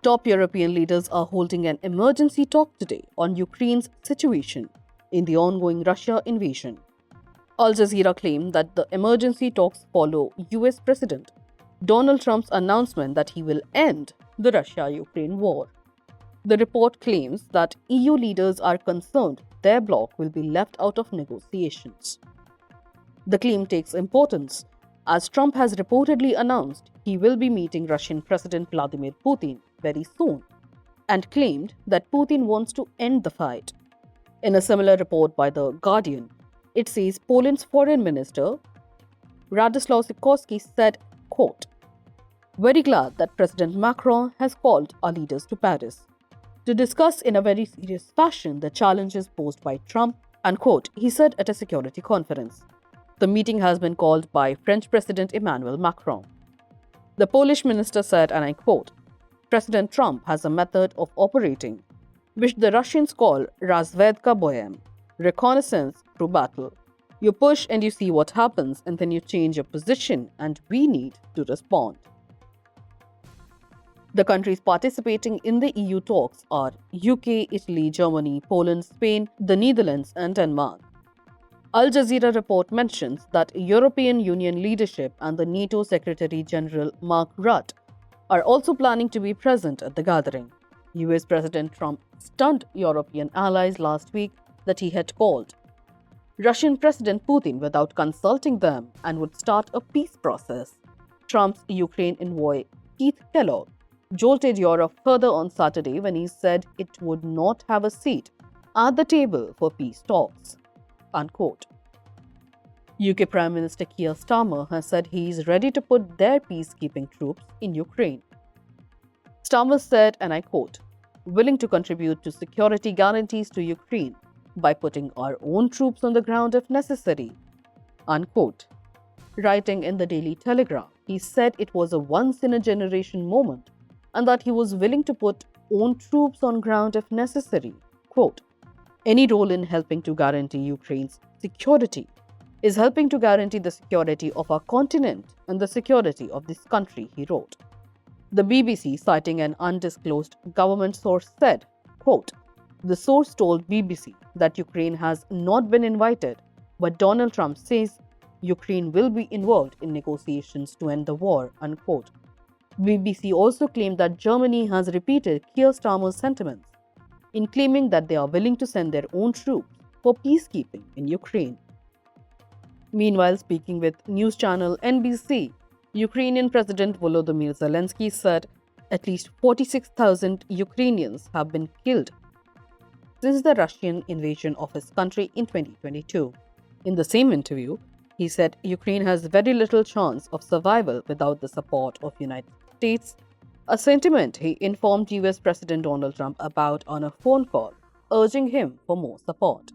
Top European leaders are holding an emergency talk today on Ukraine's situation in the ongoing Russia invasion. Al Jazeera claimed that the emergency talks follow US President Donald Trump's announcement that he will end the Russia-Ukraine war. The report claims that EU leaders are concerned their bloc will be left out of negotiations. The claim takes importance as Trump has reportedly announced he will be meeting Russian President Vladimir Putin very soon and claimed that Putin wants to end the fight. In a similar report by The Guardian, it says Poland's foreign minister Radosław Sikorski said, quote, "Very glad that President Macron has called our leaders to Paris to discuss in a very serious fashion the challenges posed by Trump," unquote, he said at a security conference. The meeting has been called by French President Emmanuel Macron. The Polish minister said, and I quote, "President Trump has a method of operating which the Russians call razvedka boyem, reconnaissance through battle. You push and you see what happens and then you change your position and we need to respond." The countries participating in the EU talks are UK, Italy, Germany, Poland, Spain, the Netherlands and Denmark. Al Jazeera report mentions that European Union leadership and the NATO Secretary General Mark Rutte are also planning to be present at the gathering. US President Trump stunned European allies last week that he had called Russian President Putin without consulting them and would start a peace process. Trump's Ukraine envoy Keir jolted Europe further on Saturday when he said it would not have a seat at the table for peace talks, unquote. UK Prime Minister Keir Starmer has said he is ready to put their peacekeeping troops in Ukraine. Starmer said, and I quote, "Willing to contribute to security guarantees to Ukraine by putting our own troops on the ground if necessary," unquote. Writing in the Daily Telegraph, he said it was a once-in-a-generation moment and that he was willing to put own troops on ground if necessary. Quote, "Any role in helping to guarantee Ukraine's security is helping to guarantee the security of our continent and the security of this country," he wrote. The BBC, citing an undisclosed government source, said, quote, "The source told BBC that Ukraine has not been invited, but Donald Trump says Ukraine will be involved in negotiations to end the war," unquote. BBC also claimed that Germany has repeated Keir Starmer's sentiments in claiming that they are willing to send their own troops for peacekeeping in Ukraine. Meanwhile, speaking with news channel NBC, Ukrainian President Volodymyr Zelensky said at least 46,000 Ukrainians have been killed since the Russian invasion of his country in 2022. In the same interview, he said Ukraine has very little chance of survival without the support of the United States, a sentiment he informed US President Donald Trump about on a phone call, urging him for more support.